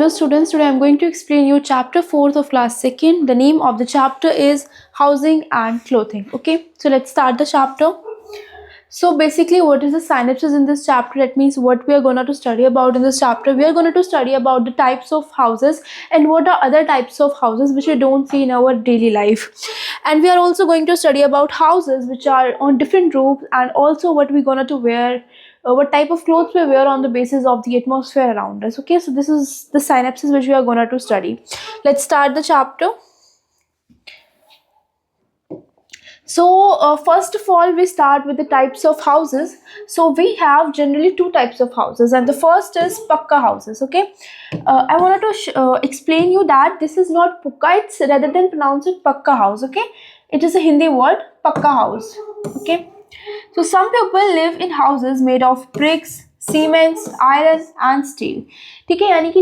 Hello students, today I am going to explain you chapter 4th of class 2nd. The name of the chapter is Housing and Clothing. Okay, so let's start the chapter. So basically what is the synopsis in this chapter? That means what we are going to study about in this chapter. We are going to study about the types of houses and what are other types of houses which we don't see in our daily life. And we are also going to study about houses which are on different roofs, and also what we're going to wear, what type of clothes we wear on the basis of the atmosphere around us. Okay, so this is the synopsis which we are going to study. Let's start the chapter. So first of all, we start with the types of houses. So we have generally two types of houses, and the first is pakka houses. Okay, I wanted to explain you that this is not pukka. It's rather than pronounce it pakka house. Okay, it is a Hindi word, pakka house. Okay, so some people live in houses made of bricks, cements, iron and steel. ठीक है, यानी कि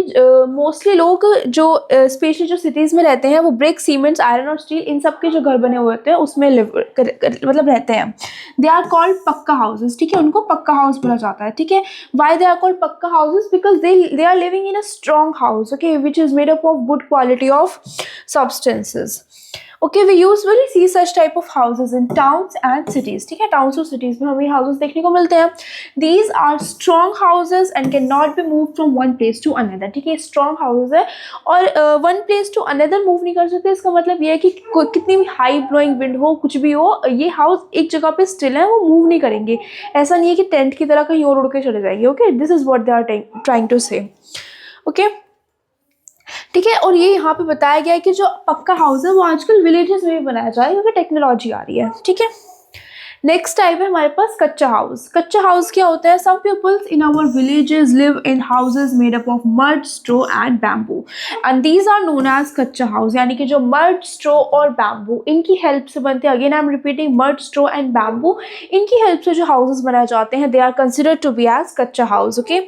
mostly लोग जो specially जो cities में रहते हैं वो ब्रिक, सीमेंट्स, आयरन और स्टील इन सब के जो घर बने हुए होते हैं उसमें मतलब रहते हैं. They are called pakka houses. ठीक है, उनको पक्का हाउस बोला जाता है. ठीक है, why they are called pakka houses? Because they are living in a strong house. Okay, which is made up of good quality of substances. Okay, we usually see such type of houses in towns and cities. ठीक है, towns और cities में हमें houses देखने को मिलते हैं. These are strong houses and cannot be moved from one place to another. ठीक है, strong houses है और one place to another move नहीं कर सकते. इसका मतलब ये है कि कितनी भी high blowing wind हो, कुछ भी हो, ये house एक जगह पे still है, वो move नहीं करेंगे. ऐसा नहीं है कि टेंट की तरह कहीं और उड़ के चले जाएंगे. Okay, this is what they are trying to say. Okay. ठीक है, और ये यहाँ पे बताया गया है कि जो पक्का हाउस है वो आजकल विलेजेस में भी बनाया जा रहा है क्योंकि टेक्नोलॉजी आ रही है. ठीक है, नेक्स्ट टाइप है हमारे पास कच्चा हाउस. कच्चा हाउस क्या होता है? Some peoples in our villages live in houses made up of mud, straw and bamboo, and these are known as kachcha house. यानी कि जो मड, स्ट्रो और बैम्बू इनकी हेल्प से बनते हैं. Again I am repeating, mud, straw and bamboo, इनकी help से जो हाउसेस बनाए जाते हैं they are considered to be as kachcha house. Okay,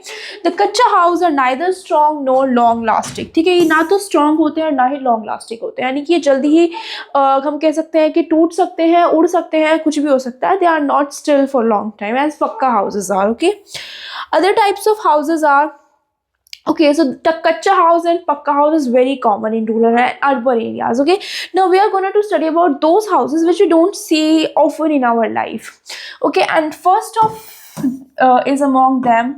the kachcha house are neither strong nor long lasting. ठीक है, ये ना तो स्ट्रॉन्ग होते हैं और ना ही लॉन्ग लास्टिंग होते हैं. यानी कि ये जल्दी ही हम कह सकते हैं कि टूट सकते हैं, उड़ सकते हैं, कुछ भी हो सकता है. They are not still for long time as pakka houses are. Okay, other types of houses are, okay, so the kacha house and pakka house is very common in rural and urban areas. Okay, now we are going to study about those houses which we don't see often in our life. Okay, and first of is among them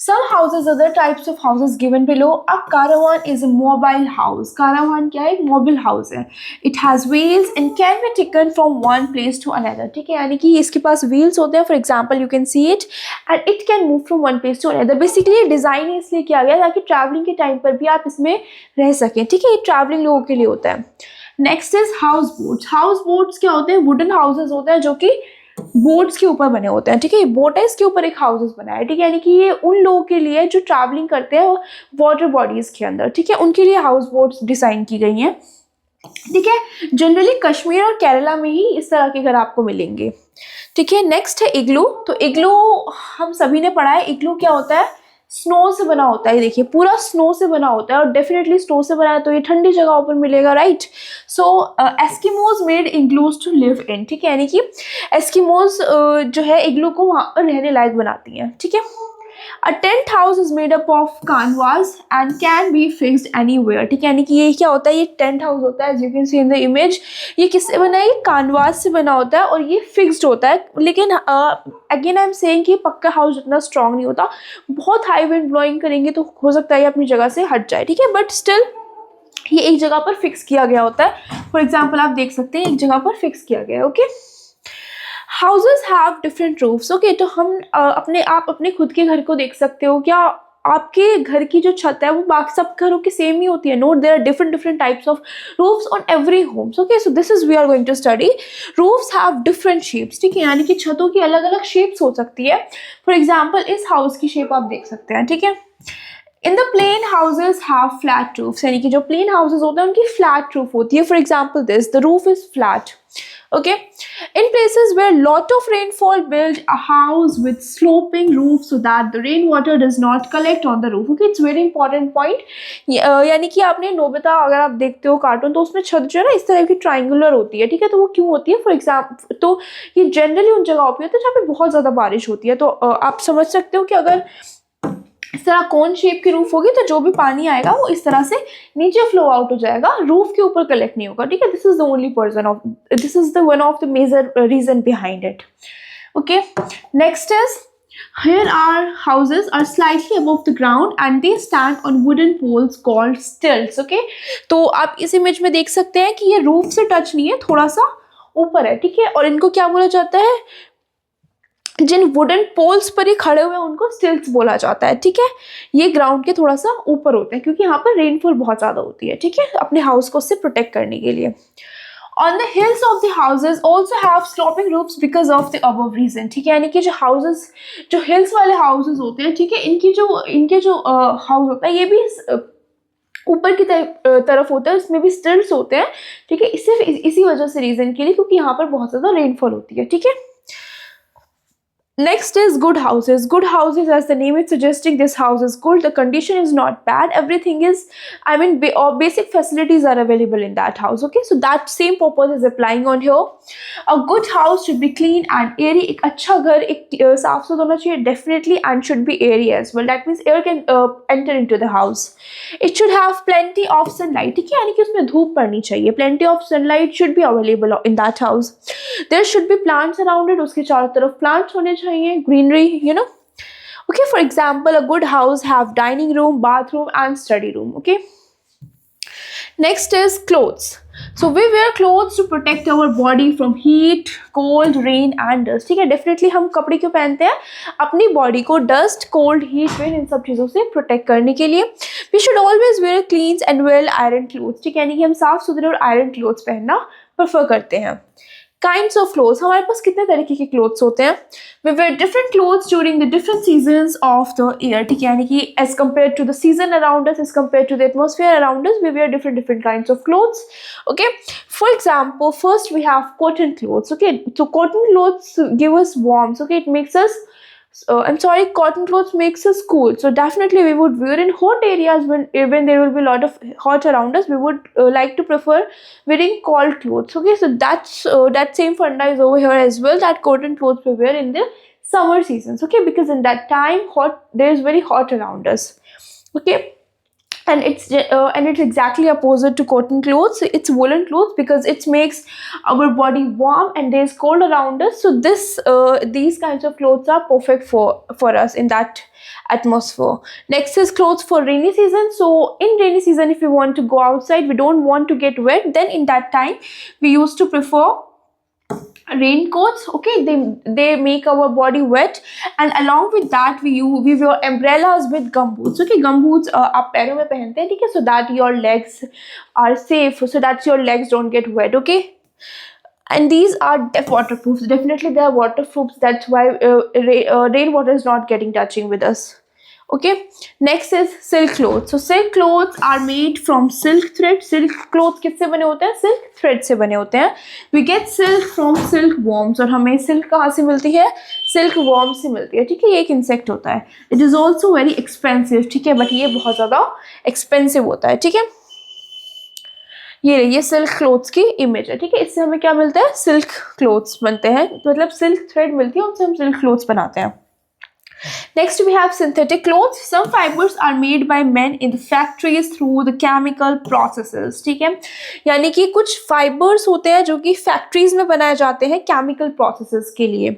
some houses, other types of houses given below. A caravan is a mobile house. Caravan क्या है? एक mobile house है. It has wheels and can be taken from one place to another. ठीक है, यानी कि इसके पास wheels होते हैं. For example, you can see it and it can move from one place to another. Basically ये design इसलिए किया गया ताकि ट्रैवलिंग के टाइम पर भी आप इसमें रह सकें. ठीक है, ये ट्रैवलिंग लोगों के लिए होता है. Next is house boats. House boats क्या होते हैं? वुडन हाउसेज होते हैं जो कि बोट्स के ऊपर बने होते हैं. ठीक है, बोट है, इसके ऊपर एक हाउसेस बना है. ठीक है, यानी कि ये उन लोगों के लिए जो ट्रैवलिंग करते हैं वाटर बॉडीज के अंदर. ठीक है, उनके लिए हाउस बोट्स डिजाइन की गई हैं. ठीक है, जनरली कश्मीर और केरला में ही इस तरह के घर आपको मिलेंगे. ठीक है, नेक्स्ट है इग्लू. तो इग्लू हम सभी ने पढ़ा है. इग्लू क्या होता है? स्नो से बना होता है. देखिए, पूरा स्नो से बना होता है और डेफिनेटली स्नो से बना है तो ये ठंडी जगहों पर मिलेगा, right. So Eskimos made igloos to live in. ठीक है, यानी कि एस्किमोज जो है इग्लू को वहाँ पर रहने लायक बनाती हैं. ठीक है, A tent house is made up of canvas and can be fixed anywhere. ठीक है, यानी कि ये क्या होता है? ये टेंट हाउस होता है. As you can see in the image, ये किससे बना है? ये canvas से बना होता है और ये फिक्स्ड होता है. लेकिन अगेन आई एम सेइंग कि पक्का हाउस जितना स्ट्रॉन्ग नहीं होता. बहुत हाई विंड ब्लोइंग करेंगे तो हो सकता है ये अपनी जगह से हट जाए. ठीक है, बट स्टिल ये एक जगह पर फिक्स किया गया होता है. फॉर एग्जाम्पल आप देख सकते हैं एक जगह पर फिक्स किया गया है. Okay, houses have different roofs. Okay, तो हम आप अपने खुद के घर को देख सकते हो. क्या आपके घर की जो छत है वो बाकी सब घरों की सेम ही होती है? Note, there are different types of roofs on every homes. Okay, so this is we are going to study. Roofs have different shapes. ठीक है, यानी कि छतों की अलग अलग शेप्स हो सकती है. फॉर एग्जाम्पल इस हाउस की शेप आप देख सकते हैं. ठीक है, in the plain houses have flat roofs. यानी कि जो प्लेन हाउसेज होते हैं उनकी फ्लैट रूफ होती है. For example this, the roof is flat. Okay, in places where lot of rainfall, build a house with sloping roof so that the rainwater does not collect on the roof. Okay, it's very important point. यानी कि आपने Nobita अगर आप देखते हो cartoon तो उसमें छत जो है ना इस तरह की ट्राइंगुलर होती है. ठीक है, तो वो क्यों होती है? फॉर एग्जाम्पल तो ये जनरली उन जगहों पे होता है जहाँ पे बहुत ज़्यादा बारिश होती है. तो आप समझ सकते हो कि अगर इस तरह कोन शेप की रूफ होगी तो जो भी पानी आएगा वो इस तरह से नीचे फ्लो आउट हो जाएगा, रूफ के ऊपर कलेक्ट नहीं होगा, ठीक है। This is the only this is the one of the major reason behind it, okay. Next is here our houses are slightly above the ground and they stand on wooden poles called stilts, okay। तो आप इस image में देख सकते हैं कि ये roof से टच नहीं है, थोड़ा सा ऊपर है, ठीक है। और इनको क्या बोला जाता है, जिन वुडन पोल्स पर ये खड़े हुए हैं उनको स्टिल्ट्स बोला जाता है, ठीक है। ये ग्राउंड के थोड़ा सा ऊपर होते हैं क्योंकि यहाँ पर रेनफॉल बहुत ज़्यादा होती है, ठीक है, अपने हाउस को उससे प्रोटेक्ट करने के लिए। On the hills of the houses also have sloping roofs because of the above reason, ठीक है। यानी कि जो houses, जो hills वाले houses होते हैं, ठीक है, इनके जो हाउस होता है ये भी ऊपर की तरफ होता है, उसमें भी स्टिल्ट्स होते हैं, ठीक है। सिर्फ इसी वजह से रीजन के लिए, क्योंकि यहाँ पर बहुत ज़्यादा रेनफॉल होती है, ठीक है। Next is good houses. Good houses, as the name is suggesting, this house is good. The condition is not bad. Everything is, I mean, basic facilities are available in that house. Okay, so that same purpose is applying on here. A good house should be clean and airy. एक अच्छा घर एक साफ सुथरा होना चाहिए definitely, and should be airy as well. That means air can enter into the house. It should have plenty of sunlight. ठीक है, यानी कि उसमें धूप पड़नी चाहिए. Plenty of sunlight should be available in that house. There should be plants around it. उसके चारों तरफ plants होने चाहिए, greenery, you know. Okay, for example, a good house have dining room, bathroom and study room, okay. Next is clothes. So we wear clothes to protect our body from heat, cold, rain and dust, ठीक है। definitely हम कपड़े क्यों पहनते हैं, अपनी body को dust, cold, heat, rain इन सब चीज़ों से प्रोटेक्ट करने के लिए। We should always wear clean and well ironed clothes, ठीक है, यानी कि हम साफ सुथरे और आयरन क्लोथ्स पहनना प्रेफर करते हैं। Kinds of clothes, हमारे पास कितने तरीके के क्लोथ्स होते हैं। We wear different clothes during the different seasons of the year, ठीक है, यानी कि as compared to the season around us, as compared to the atmosphere around us, we wear different kinds of clothes, okay। For example, first we have cotton clothes, okay। So cotton clothes give us warmth, okay, it makes us cotton clothes makes us cool. So definitely we would wear in hot areas when there will be a lot of hot around us. We would like to prefer wearing cold clothes. Okay, so that same funda is over here as well. That cotton clothes we wear in the summer seasons. Okay, because in that time there is very hot around us. Okay. And it's exactly opposite to cotton clothes. It's woolen clothes because it makes our body warm and there's cold around us. So these kinds of clothes are perfect for us in that atmosphere. Next is clothes for rainy season. So in rainy season, if we want to go outside, we don't want to get wet, then in that time we used to prefer raincoats, okay। They make our body wet, and along with that we wear umbrellas with gumboots, okay। gumboots आप पैरों में पहनते हैं, ठीक है, so that your legs are safe, so that your legs don't get wet, okay। And these are waterproof. Definitely they are waterproof. That's why rainwater is not getting touching with us, okay। Next is silk clothes. So silk clothes are made from silk thread. Silk clothes किससे बने होते हैं, silk thread से बने होते हैं। We get silk from silkworms, और हमें silk कहाँ से मिलती है, silkworm से मिलती है, ठीक है। ये एक insect होता है। It is also very expensive, ठीक है, but ये बहुत ज़्यादा expensive होता है, ठीक है। ये सिल्क क्लोथ्स की इमेज है, ठीक है। इससे हमें क्या मिलता है, सिल्क क्लोथ्स बनते हैं, मतलब सिल्क थ्रेड मिलती है, उनसे हम सिल्क क्लोथ्स बनाते हैं। Next we have synthetic clothes. Some fibers are made by men in the factories through the chemical processes, ठीक है। यानी कि कुछ फाइबर्स होते हैं जो कि फैक्ट्रीज में बनाए जाते हैं केमिकल प्रोसेसेस के लिए,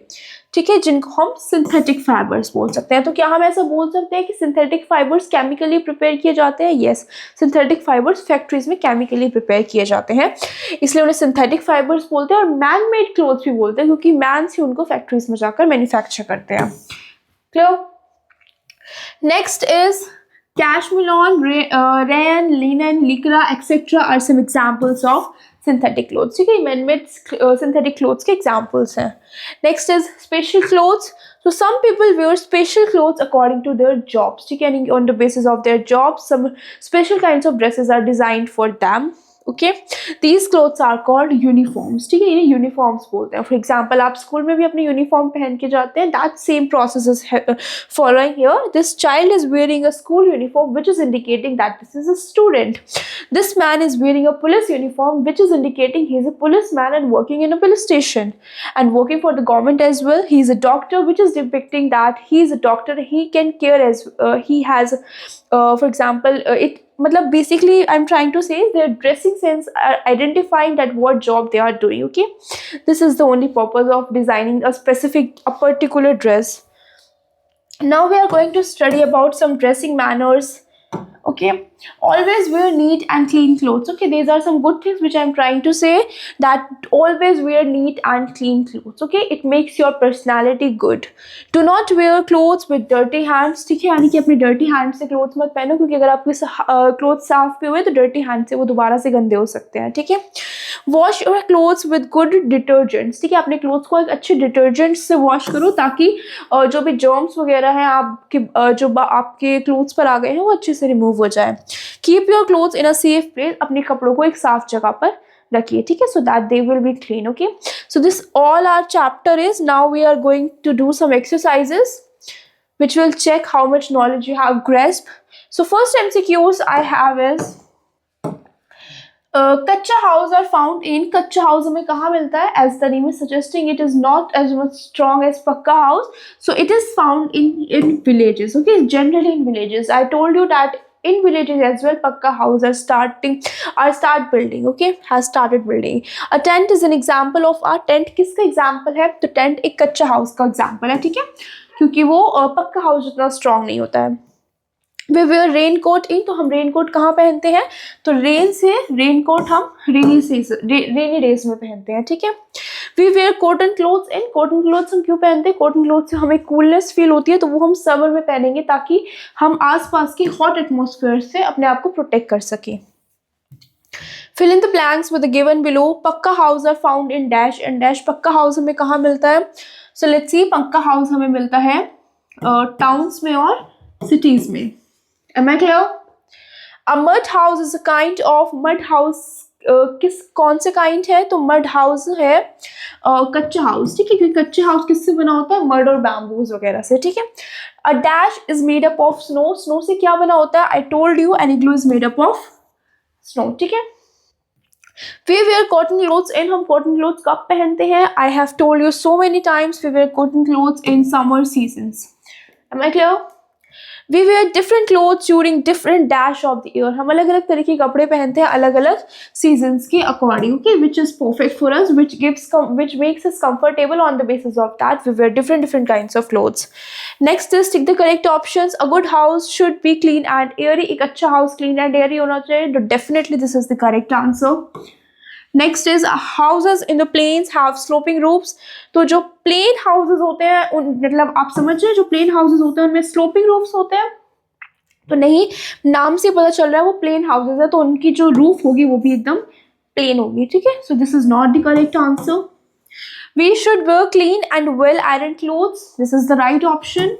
ठीक है, जिनको हम सिंथेटिक फाइबर्स बोल सकते हैं। तो क्या हम ऐसा बोल सकते हैं कि सिंथेटिक फाइबर्स केमिकली प्रिपेयर किए जाते हैं? यस, सिंथेटिक फाइबर्स फैक्ट्रीज में केमिकली प्रिपेयर किए जाते हैं, इसलिए उन्हें सिंथेटिक फाइबर्स बोलते हैं। और मैन मेड क्लोथ्स भी बोलते हैं क्योंकि मैन से उनको फैक्ट्रीज में जाकर मैन्युफैक्चर करते हैं। Clear? Next is cashmere, rayon, linen, lycra, etc. are some examples of synthetic clothes, ठीक है, man-made synthetic clothes के examples हैं। Next is special clothes. So some people wear special clothes according to their jobs, ठीक है, on the basis of their jobs, some special kinds of dresses are designed for them, okay, these clothes are called uniforms, ठीक है, इन्हें uniforms बोलते हैं. For example आप school में भी अपनी यूनिफॉर्म पहन के जाते हैं, that same process is following here. This child is wearing a school uniform which is indicating that this is a student. This man is wearing a police uniform which is indicating he is a policeman and working in a police station and working for the government as well. He is a doctor which is depicting that he is a doctor, he can care as he has for example it matlab basically I'm trying to say their dressing sense are identifying that what job they are doing. Okay, this is the only purpose of designing a particular dress. Now we are going to study about some dressing manners. Okay, always wear neat and clean clothes. Okay, these are some good things which I'm trying to say, that always wear neat and clean clothes. Okay, it makes your personality good. Do not wear clothes with dirty hands. ठीक है, यानी कि अपने dirty hand से clothes मत पहनो, क्योंकि अगर आपके clothes साफ भी हुए तो dirty hand से वो दोबारा से गंदे हो सकते हैं. ठीक है, wash your clothes with good detergents. ठीक है, अपने क्लोथ्स को एक अच्छे डिटर्जेंट से वॉश करो ताकि जो भी जर्म्स वगैरह हैं आपके जो आपके क्लोथ्स पर आ गए हैं वो अच्छे से रिमूव हो जाए. Keep your clothes in a safe place. अपने कपड़ों को एक साफ जगह पर रखिए. ठीक है, so that they will be clean. Okay, so this all our chapter is. Now we are going to do some exercises which will check how much knowledge you have grasped. So first MCQs I have is kachcha house are found in. Kachcha house हमें कहाँ मिलता है? As the name is suggesting it is not as much strong as pakka house, so it is found in villages. Okay, generally in villages. I told you that in villages as well pakka house are start building. Okay, has started building. A tent is an example of. a tent किसका example है? तो tent एक कच्चा house का example है. ठीक है, क्योंकि वो पक्का हाउस उतना स्ट्रॉन्ग नहीं होता है. वे वेयर रेन कोट इन. तो हम रेन कोट कहाँ पहनते हैं? तो रेन से रेन कोट हम रेनी डेज में पहनते हैं. ठीक है, we wear cotton clothes in. Cotton clothes हम क्यों पहनते हैं? कॉटन क्लोथ से हमें कूलनेस फील होती है, तो वो हम समर में पहनेंगे ताकि हम आसपास के हॉट एटमॉस्फेयर से अपने आप को प्रोटेक्ट कर सकें. Fill in the blanks with the given below. Pakka house are found in dash and dash. Pakka house हमें कहाँ मिलता है? सो लेट्स सी, पक्का हाउस हमें मिलता है टाउन्स में और सिटीज में. Am I clear? A mud house is a kind of mud house. कौन से काइंड है? तो मड हाउस है कच्चा हाउस. ठीक है, क्योंकि कच्चे हाउस किससे बना होता है? मड और बैम्बूज वगैरह से. ठीक है, a dash is made up of snow. Snow से क्या बना होता है? I told you an igloo is made up of snow. ठीक है, we wear cotton clothes in. हम कॉटन क्लोथ्स कब पहनते हैं? I have told you so many times, we wear cotton clothes in summer seasons. Am I clear? We wear different clothes during different dash of the year. हम अलग अलग तरह के कपड़े पहनते हैं अलग अलग seasons के according. Okay, which is perfect for us, which makes us comfortable. On the basis of that, we wear different kinds of clothes. Next is tick the correct options. A good house should be clean and airy. एक अच्छा house clean and airy होना चाहिए. तो definitely this is the correct answer. Next is houses in the plains have sloping roofs. तो जो plane houses होते हैं उन मतलब आप समझ रहे हैं जो प्लेन हाउसेज होते हैं उनमें स्लोपिंग रूफ्स होते हैं? तो नहीं, नाम से पता चल रहा है वो प्लेन हाउसेज है, तो उनकी जो रूफ होगी वो भी एकदम प्लेन होगी. ठीक है, so this is not the correct answer. We should wear clean and well iron clothes. This is the right option.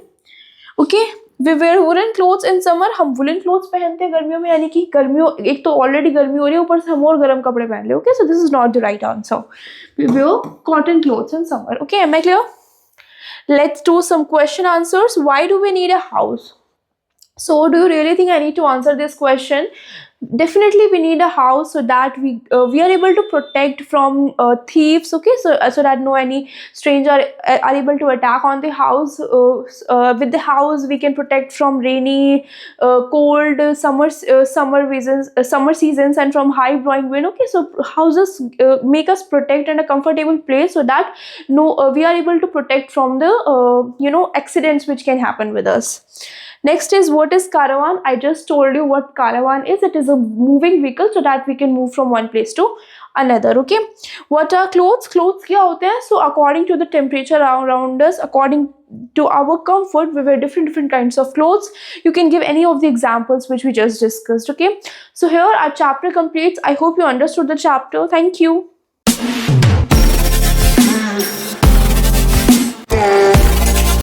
Okay, we wear woollen clothes in summer. हम वुलन क्लोथ्स पहनते हैं गर्मियों में, यानी कि गर्मियों एक तो ऑलरेडी गर्मी हो रही है ऊपर से हम और गर्म कपड़े पहन ले. Okay, so this is not the right answer. We wear cotton clothes in summer. Okay, am I clear? Let's do some question answers. Why do we need a house? So do you really think I need to answer this question? Definitely we need a house so that we are able to protect from thieves. Okay, so that no any stranger are able to attack on the house. With the house we can protect from rainy, cold summer seasons and from high blowing wind. Okay, so houses make us protect in a comfortable place so that we are able to protect from the accidents which can happen with us. Next is what is caravan? I just told you what caravan is. It is a moving vehicle so that we can move from one place to another. Okay, what are clothes? Clothes क्या होते हैं? So according to the temperature around us, according to our comfort, we wear different kinds of clothes. You can give any of the examples which we just discussed. Okay, so here our chapter completes. I hope you understood the chapter. Thank you.